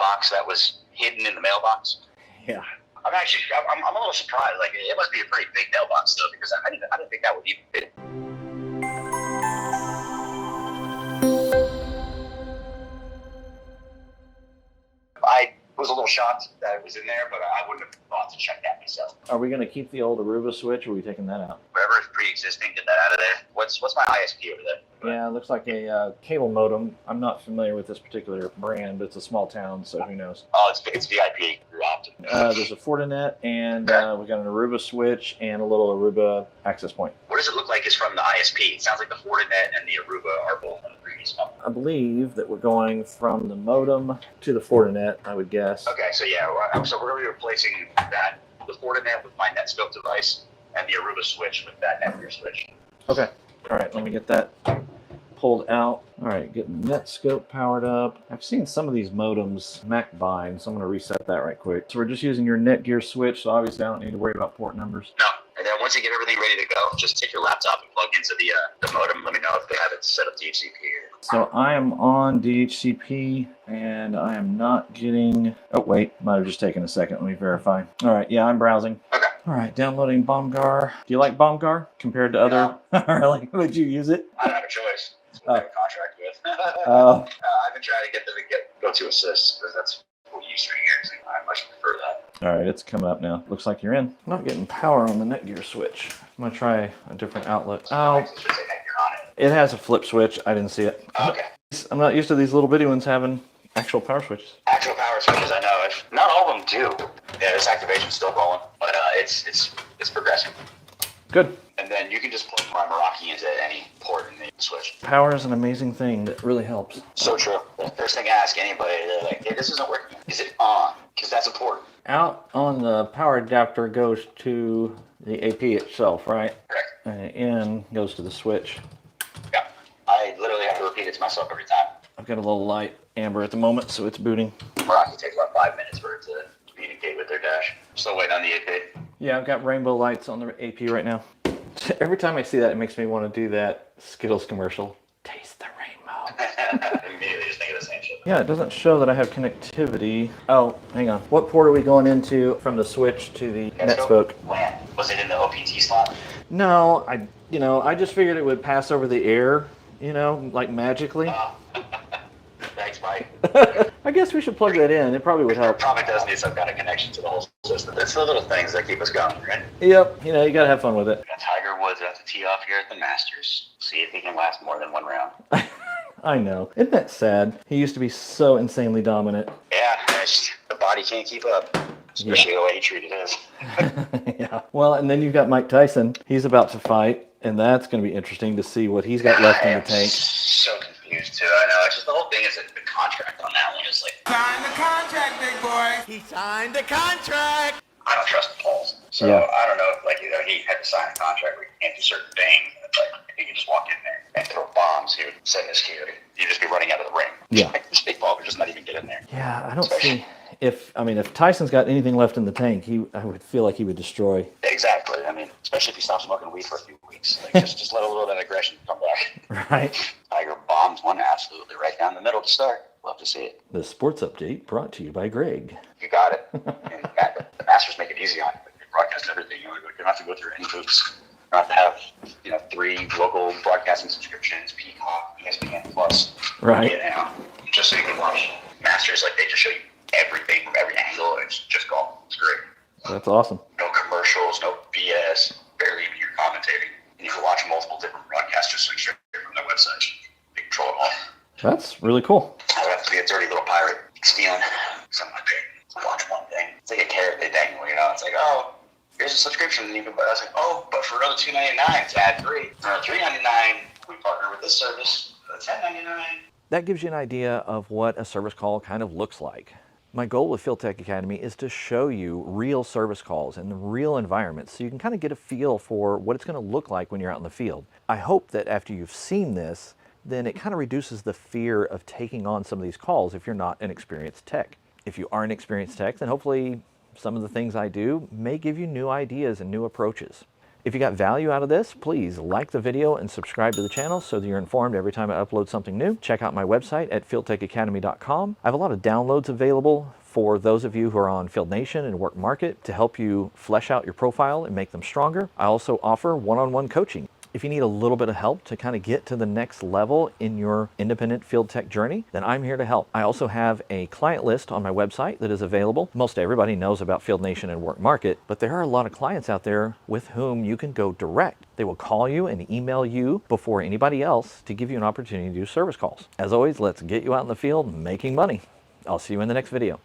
box that was hidden in the mailbox. Yeah. I'm a little surprised. Like, it must be a pretty big mailbox though, because I didn't think that would even fit. I was a little shocked that it was in there, but I wouldn't have thought to check that myself. Are we going to keep the old Aruba switch, or are we taking that out? Whatever is pre-existing, get that out of there. What's my ISP over there? Yeah, it looks like a cable modem. I'm not familiar with this particular brand, but it's a small town, so who knows? Oh, it's VIP through Optum. There's a Fortinet, and we got an Aruba switch and a little Aruba access point. What does it look like is from the ISP? It sounds like the Fortinet and the Aruba are both on the previous one. I believe that we're going from the modem to the Fortinet, I would guess. Okay, so yeah, so we're going to be replacing that, the Fortinet with my Netscope device, and the Aruba switch with that Netgear switch. Okay. All right, let me get that pulled out. All right, getting Netscope powered up. I've seen some of these modems Mac bind, so I'm going to reset that right quick. So we're just using your Netgear switch, so obviously I don't need to worry about port numbers. No, and then once you get everything ready to go, just take your laptop and plug into the modem. Let me know if they have it set up DHCP. So I am on DHCP, and I am not getting... Oh, wait, might have just taken a second. Let me verify. All right, yeah, I'm browsing. Okay. All right, downloading Bomgar. Do you like Bomgar compared to other... Like, would you use it? I don't have a choice. That's what I have a contract with. I've been trying to get them to go to assist, because that's what we use for years, and I much prefer that. All right, it's coming up now. Looks like you're in. I'm not getting power on the Netgear switch. I'm going to try a different outlet. Oh, It should say Netgear on it. it has a flip switch. I didn't see it. Okay. I'm not used to these little bitty ones having actual power switches. Actual power switches, I know. Not all of them do. Yeah, this activation's still going, but it's progressing. Good. And then you can just plug my Meraki into any port in the switch. Power is an amazing thing that really helps. So true. The first thing I ask anybody, they're like, hey, this isn't working. Is it on? Because that's important. Out on the power adapter goes to the AP itself, right? Correct. And in goes to the switch. Yeah. I literally have to repeat it to myself every time. I've got a little light amber at the moment, so it's booting. Meraki takes about 5 minutes for it to communicate with their dash. Still waiting on the AP. Yeah, I've got rainbow lights on the AP right now. Every time I see that, it makes me want to do that Skittles commercial. Taste the rainbow. Immediately just think of the same shit. Yeah, it doesn't show that I have connectivity. Oh, hang on. What port are we going into from the switch to the Netscope? When? Was it in the OPT slot? No, I just figured it would pass over the air, like magically. Thanks, Mike. I guess we should plug that in. It probably would help. It probably does need some kind of connection to the whole system. It's the little things that keep us going, right? Yep, you gotta have fun with it. Tiger Woods has to tee off here at the Masters. See if he can last more than one round. I know. Isn't that sad? He used to be so insanely dominant. Yeah, the body can't keep up. Especially the way he treated his. Yeah. Well, and then you've got Mike Tyson. He's about to fight, and that's going to be interesting to see what he's got left in the tank. So confused too. I know. It's just the whole thing is that the contract on that one is like. Sign the contract, big boy. He signed the contract. I don't trust the polls, so Yeah. I don't know if he had to sign a contract where he can't do certain things. It's like he could just walk in there and throw bombs. He would send his security. You'd just be running out of the ring. Yeah. Big ball would just not even get in there. Yeah, I don't see if Tyson's got anything left in the tank, I would feel like he would destroy. Exactly. I mean, especially if he stops smoking weed for a few weeks. Like, just let a little bit of aggression come back. Right. Tiger bombs one absolutely right down the middle to start. Love to see it. The sports update brought to you by Greg. You got it. And the Masters make it easy on you. They broadcast everything. You don't have to go through any hoops. You don't have to have 3 local broadcasting subscriptions, Peacock, ESPN Plus. Right. Just so you can watch Masters. Like, they just show you everything from every angle. It's just golf. It's great. That's awesome. No commercials, no BS, barely even your commentating. And you can watch multiple different broadcasters straight from their website. They control it all. That's really cool. I would have to be a dirty little pirate stealing something like that. Watch one thing. It's like a carrot they dangle, It's like, oh, here's a subscription. And you can buy. I was like, oh, but for another $2.99, it's ad-free. For another $3.99, we partner with this service. $10.99. That gives you an idea of what a service call kind of looks like. My goal with Field Tech Academy is to show you real service calls in real environments so you can kind of get a feel for what it's going to look like when you're out in the field. I hope that after you've seen this, then it kind of reduces the fear of taking on some of these calls if you're not an experienced tech. If you are an experienced tech, then hopefully some of the things I do may give you new ideas and new approaches. If you got value out of this, please like the video and subscribe to the channel so that you're informed every time I upload something new. Check out my website at fieldtechacademy.com. I have a lot of downloads available for those of you who are on Field Nation and Work Market to help you flesh out your profile and make them stronger. I also offer one-on-one coaching. If you need a little bit of help to kind of get to the next level in your independent field tech journey, then I'm here to help. I also have a client list on my website that is available. Most everybody knows about Field Nation and Work Market, but there are a lot of clients out there with whom you can go direct. They will call you and email you before anybody else to give you an opportunity to do service calls. As always, let's get you out in the field making money. I'll see you in the next video.